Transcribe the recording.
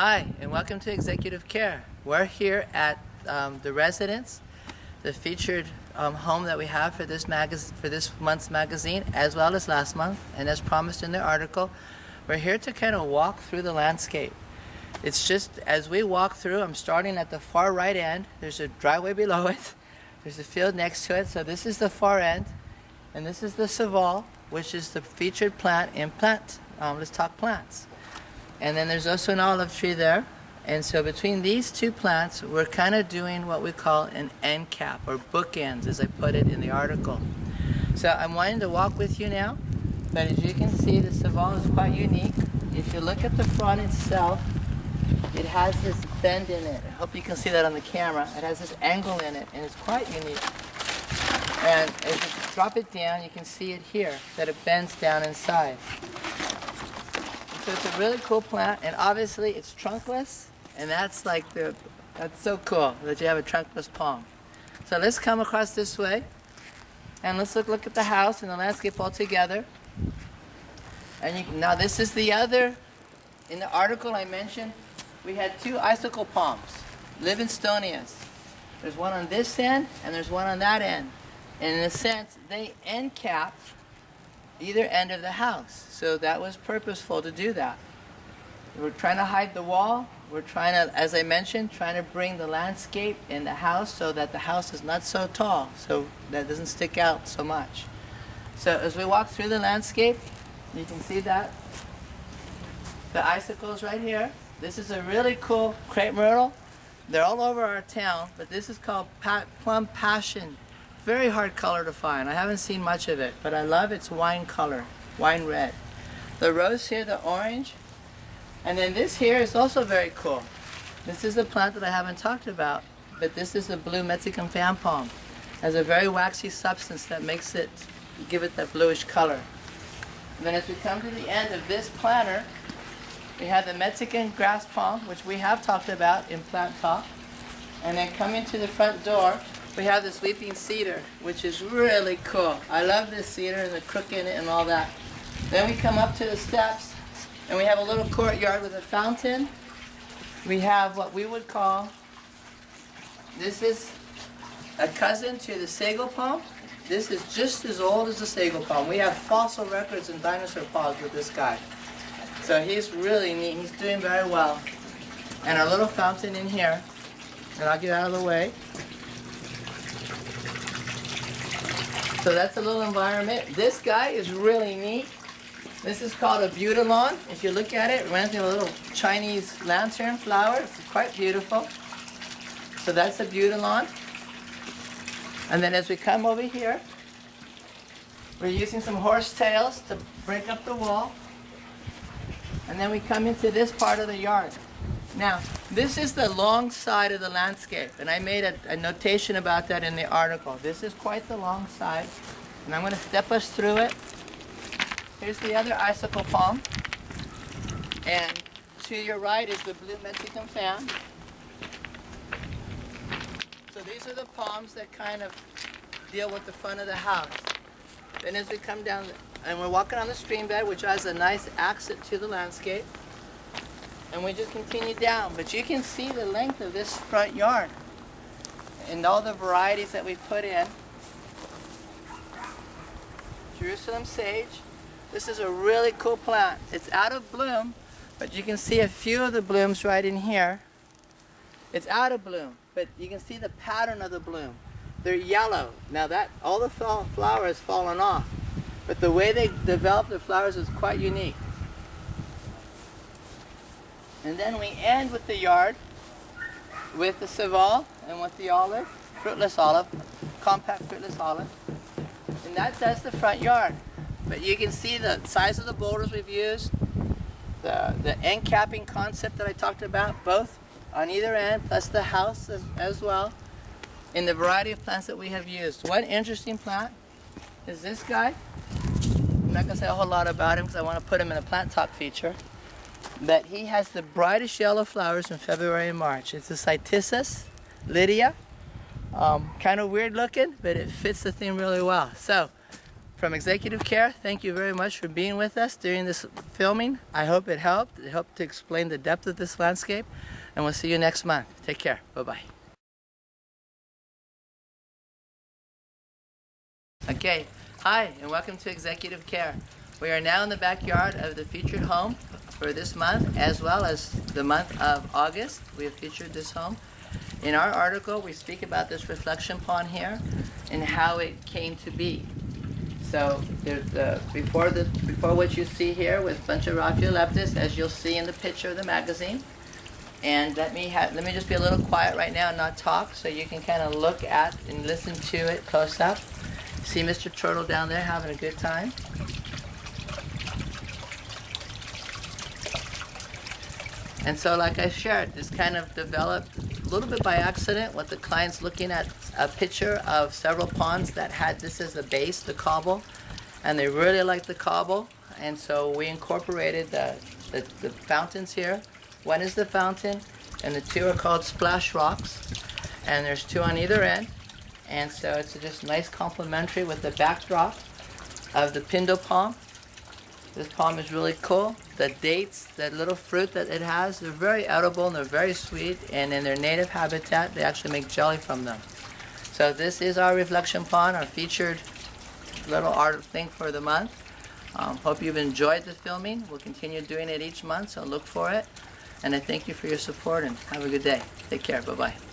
Hi, and welcome to Executive Care. We're here at the residence, the featured home that we have for this month's magazine, as well as last month. And as promised in the article, we're here to kind of walk through the landscape. It's just as we walk through, I'm starting at the far right end. There's a driveway below it. There's a field next to it. So this is the far end, and this is the saval, which is the featured plant in plant. Let's talk plants. And then there's also an olive tree there. And so between these two plants, we're kind of doing what we call an end cap, or bookends, as I put it in the article. So I'm wanting to walk with you now, but as you can see, the saval is quite unique. If you look at the front itself, it has this bend in it. I hope you can see that on the camera. It has this angle in it, and it's quite unique. And as you drop it down, you can see it here, that it bends down inside. So it's a really cool plant, and obviously it's trunkless, and that's so cool that you have a trunkless palm. So let's come across this way, and let's look at the house and the landscape all together. And now this is the other. In the article I mentioned, we had two icicle palms, Livingstonias. There's one on this end, and there's one on that end. And in a sense, they end cap either end of the house. So that was purposeful to do that. We're trying to hide the wall. We're trying to, as I mentioned, trying to bring the landscape in the house so that the house is not so tall, so that it doesn't stick out so much. So as we walk through the landscape, you can see that. The icicles right here. This is a really cool crepe myrtle. They're all over our town, but this is called plum passion. Very hard color to find. I haven't seen much of it, but I love its wine color, wine red. The rose here, the orange. And then this here is also very cool. This is a plant that I haven't talked about, but this is the blue Mexican fan palm. It has a very waxy substance that makes it, give it that bluish color. And then as we come to the end of this planter, we have the Mexican grass palm, which we have talked about in Plant Talk. And then coming to the front door, we have this weeping cedar, which is really cool. I love this cedar and the crook in it and all that. Then we come up to the steps, and we have a little courtyard with a fountain. We have what we would call, this is a cousin to the sago palm. This is just as old as the sago palm. We have fossil records and dinosaur paws with this guy. So he's really neat. He's doing very well. And our little fountain in here, and I'll get out of the way. So that's a little environment. This guy is really neat. This is called a butylon. If you look at it, it reminds me of a little Chinese lantern flower. It's quite beautiful. So that's a butylon. And then as we come over here, we're using some horsetails to break up the wall. And then we come into this part of the yard. Now, this is the long side of the landscape, and I made a notation about that in the article. This is quite the long side, and I'm going to step us through it. Here's the other icicle palm, and to your right is the blue Mexican fan. So these are the palms that kind of deal with the front of the house. Then as we come down, and we're walking on the stream bed, which has a nice accent to the landscape. And we just continue down, but you can see the length of this front yard and all the varieties that we put in. Jerusalem sage. This is a really cool plant. It's out of bloom, but you can see a few of the blooms right in here. It's out of bloom, but you can see the pattern of the bloom. They're yellow. Now that all the flower has fallen off, but the way they develop the flowers is quite unique. And then we end with the yard, with the saval and with the olive, fruitless olive, compact fruitless olive. And that's the front yard. But you can see the size of the boulders we've used, the end capping concept that I talked about, both on either end, plus the house as well, in the variety of plants that we have used. One interesting plant is this guy. I'm not going to say a whole lot about him because I want to put him in a Plant Talk feature. But he has the brightest yellow flowers in February and March. It's a Cytisus Lydia. Kind of weird looking, but it fits the theme really well. So From Executive Care, thank you very much for being with us during this filming. I hope it helped. It helped to explain the depth of this landscape. And we'll see you next month. Take care. Bye-bye. Okay, hi, and welcome to Executive Care. We are now in the backyard of the featured home for this month, as well as the month of August. We have featured this home. In our article, we speak about this reflection pond here and how it came to be. So there's before what you see here was a bunch of Raphiolleptis, as you'll see in the picture of the magazine. And let me just be a little quiet right now and not talk, so you can kind of look at and listen to it close up. See Mr. Turtle down there having a good time. And so, like I shared, this kind of developed a little bit by accident with the clients looking at a picture of several ponds that had this as the base, the cobble, and they really liked the cobble, and so we incorporated the fountains here. One is the fountain, and the two are called splash rocks, and there's two on either end, and so it's just nice complementary with the backdrop of the pindo palm. This palm is really cool. The dates, that little fruit that it has, they're very edible and they're very sweet, and in their native habitat they actually make jelly from them. So this is our reflection pond, our featured little art thing for the month. Hope you've enjoyed the filming. We'll continue doing it each month, so look for it. And I thank you for your support and have a good day. Take care. Bye-bye.